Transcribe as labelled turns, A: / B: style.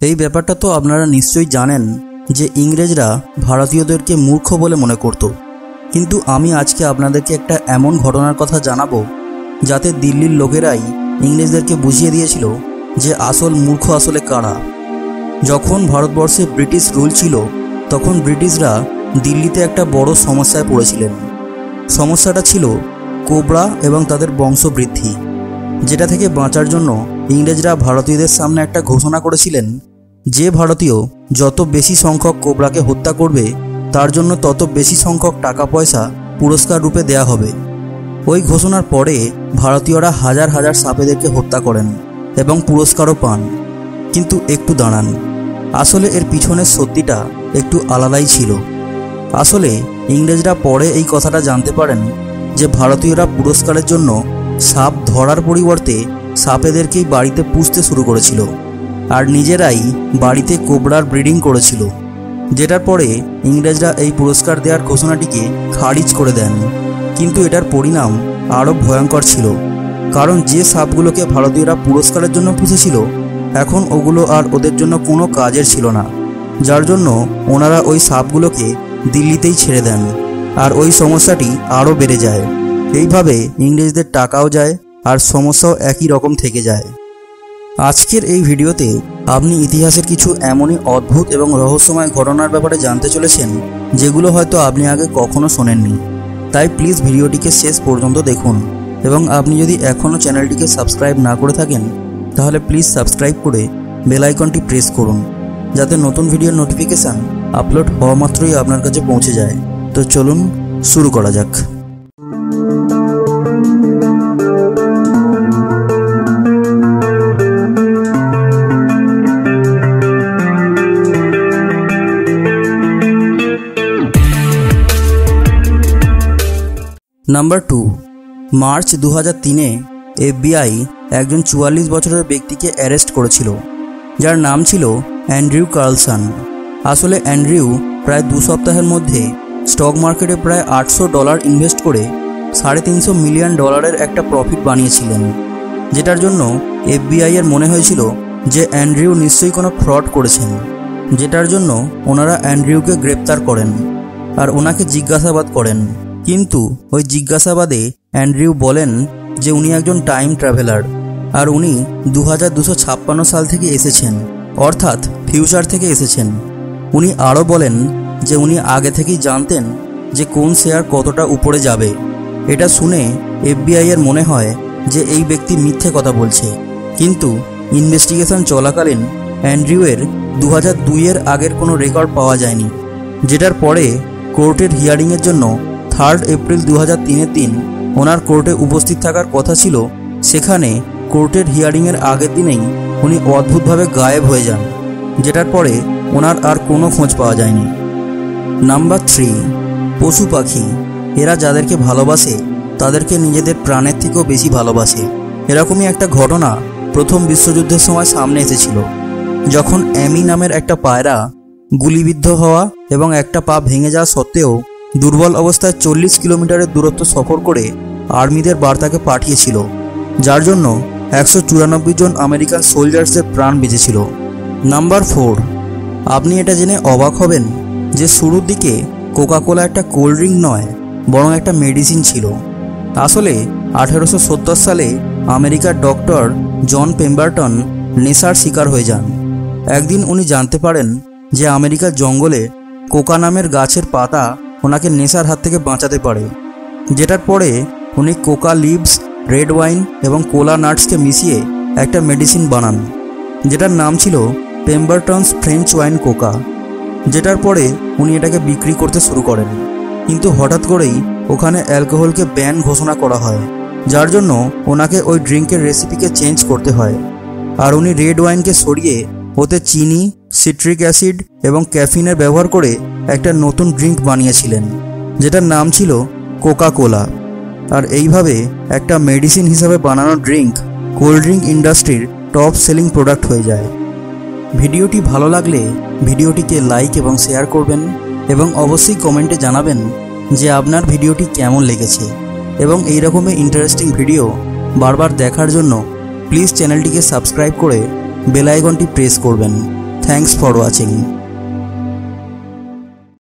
A: এই ব্যাপারটা তো আপনারা নিশ্চয়ই জানেন যে ইংরেজরা ভারতীয়দেরকে মূর্খ বলে মনে করত। কিন্তু আমি আজকে আপনাদেরকে একটা এমন ঘটনার কথা জানাবো যাতে দিল্লির লোকেরাই ইংরেজদেরকে বুঝিয়ে দিয়েছিল যে আসল মূর্খ আসলে কারা। যখন ভারতবর্ষে ব্রিটিশ রুল ছিল তখন ব্রিটিশরা দিল্লিতে একটা বড় সমস্যায় পড়েছিলেন। সমস্যাটা ছিল কোবরা এবং তাদের বংশবৃদ্ধি, যেটা থেকে বাঁচার জন্য ইংরেজরা ভারতীয়দের সামনে একটা ঘোষণা করেছিলেন যে ভারতীয় যত বেশি সংখ্যক কোবরাকে হত্যা করবে তার জন্য তত বেশি সংখ্যক টাকা পয়সা পুরস্কার রূপে দেয়া হবে। ওই ঘোষণার পরে ভারতীয়রা হাজার হাজার সাপেদেরকে হত্যা করেন এবং পুরস্কারও পান। কিন্তু একটু দাঁড়ান, আসলে এর পিছনের সত্যিটা একটু আলাদাই ছিল। আসলে ইংরেজরা পরে এই কথাটা জানতে পারেন যে ভারতীয়রা পুরস্কারের জন্য সাপ ধরার পরিবর্তে সাপেদেরকেই বাড়িতে পুষতে শুরু করেছিল আর নিজেরাই বাড়িতে কোবরার ব্রিডিং করেছিল, যেটার পরে ইংরেজরা এই পুরস্কার দেওয়ার ঘোষণাটিকে খারিজ করে দেন। কিন্তু এটার পরিণাম আরও ভয়ঙ্কর ছিল, কারণ যে সাপগুলোকে ভারতীয়রা পুরস্কারের জন্য পুষেছিল এখন ওগুলো আর ওদের জন্য কোনো কাজের ছিল না, যার জন্য ওনারা ওই সাপগুলোকে দিল্লিতেই ছেড়ে দেন আর ওই সমস্যাটি আরও বেড়ে যায়। এইভাবে ইংরেজদের টাকাও যায় আর সমস্যাও একই রকম থেকে যায়। আজকের এই ভিডিওতে আপনি ইতিহাসের কিছু এমনই অদ্ভুত এবং রহস্যময় ঘটনার ব্যাপারে জানতে চলেছেন যেগুলো হয়তো আপনি আগে কখনো শোনেননি। তাই প্লিজ ভিডিওটিকে শেষ পর্যন্ত দেখুন এবং আপনি যদি এখনও চ্যানেলটিকে সাবস্ক্রাইব না করে থাকেন তাহলে প্লিজ সাবস্ক্রাইব করে বেল আইকনটি প্রেস করুন যাতে নতুন ভিডিওর নোটিফিকেশান আপলোড হওয়া মাত্রই আপনার কাছে পৌঁছে যায়। তো চলুন শুরু করা যাক। নাম্বার 2, মার্চ 2003-এ FBI একজন 44 বছরের ব্যক্তিকে অ্যারেস্ট করেছিল যার নাম ছিল অ্যান্ড্রিউ কার্লসন। আসলে অ্যান্ড্রিউ প্রায় 2 সপ্তাহের মধ্যে স্টক মার্কেটে প্রায় $800 ইনভেস্ট করে $350 মিলিয়ন একটা প্রফিট বানিয়েছিলেন, যেটার জন্য FBI এর মনে হয়েছিল যে অ্যান্ড্রিউ নিশ্চয়ই কোনো ফ্রড করেছেন, যেটার জন্য ওনারা অ্যান্ড্রিউকে গ্রেপ্তার করেন আর ওনাকে জিজ্ঞাসাবাদ করেন। কিন্তু ওই জিজ্ঞাসাবাদে অ্যান্ড্রিউ বলেন যে উনি একজন টাইম ট্রাভেলার আর উনি 2256 সাল থেকে এসেছেন, অর্থাৎ ফিউচার থেকে এসেছেন। উনি আরও বলেন যে উনি আগে থেকেই জানতেন যে কোন শেয়ার কতটা উপরে যাবে। এটা শুনে FBI এর মনে হয় যে এই ব্যক্তি মিথ্যে কথা বলছে, কিন্তু ইনভেস্টিগেশন চলাকালীন অ্যান্ড্রিউয়ের 2002-এর আগের কোনো রেকর্ড পাওয়া যায়নি, যেটার পরে কোর্টের হিয়ারিংয়ের জন্য 3 এপ্রিল 2003-এর দিন ওনার কোর্টে উপস্থিত থাকার কথা ছিল। সেখানে কোর্টের হিয়ারিংয়ের আগের দিনেই উনি অদ্ভুতভাবে গায়েব হয়ে যান, যেটার পরে ওনার আর কোনো খোঁজ পাওয়া যায়নি। নাম্বার 3, পশু পাখি। এরা যাদেরকে ভালোবাসে তাদেরকে নিজেদের প্রাণের থেকেও বেশি ভালোবাসে। এরকমই একটা ঘটনা প্রথম বিশ্বযুদ্ধের সময় সামনে এসেছিল, যখন অ্যামি নামের একটা পায়রা গুলিবিদ্ধ হওয়া এবং একটা পা ভেঙে যাওয়া সত্ত্বেও দুর্বল অবস্থায় 40 কিলোমিটারের দূরত্ব সফর করে আর্মিদের বার্তাকে পাঠিয়েছিল, যার জন্য 194 জন আমেরিকান সোলজার্সের প্রাণ বেঁচেছিল। নাম্বার 4, আপনি এটা জেনে অবাক হবেন যে শুরুর দিকে কোকাকোলা একটা কোল্ড ড্রিঙ্ক নয় বরং একটা মেডিসিন ছিল। আসলে 1870 সালে আমেরিকার ডক্টর জন পেম্বারটন নেশার শিকার হয়ে যান। একদিন উনি জানতে পারেন যে আমেরিকার জঙ্গলে কোকা নামের গাছের পাতা ওনাকে নেশার হাত থেকে বাঁচাতে পারে, যেটার পরে উনি কোকা লিভস, রেড ওয়াইন এবং কোলা নাটসকে মিশিয়ে একটা মেডিসিন বানান, যেটার নাম ছিল পেম্বারটনস ফ্রেঞ্চ ওয়াইন কোকা। যেটার পরে উনি এটাকে বিক্রি করতে শুরু করেন, কিন্তু হঠাৎ করেই ওখানে অ্যালকোহলকে ব্যান ঘোষণা করা হয়, যার জন্য ওনাকে ওই ড্রিঙ্কের রেসিপিকে চেঞ্জ করতে হয় আর উনি রেড ওয়াইনকে সরিয়ে ওতে চিনি, সিট্রিক অ্যাসিড এবং ক্যাফিনের ব্যবহার করে একটা নতুন ড্রিঙ্ক বানিয়েছিলেন, যেটার নাম ছিল কোকা কোলা। আর এইভাবে একটা মেডিসিন হিসাবে বানানো ড্রিঙ্ক কোল্ড ড্রিঙ্ক ইন্ডাস্ট্রির টপ সেলিং প্রোডাক্ট হয়ে যায়। ভিডিওটি ভালো লাগলে ভিডিওটিকে লাইক এবং শেয়ার করবেন এবং অবশ্যই কমেন্টে জানাবেন যে আপনার ভিডিওটি কেমন লেগেছে এবং এই রকমের ইন্টারেস্টিং ভিডিও বারবার দেখার জন্য প্লিজ চ্যানেলটিকে সাবস্ক্রাইব করে বেল আইকনটি প্রেস করবেন। Thanks for watching.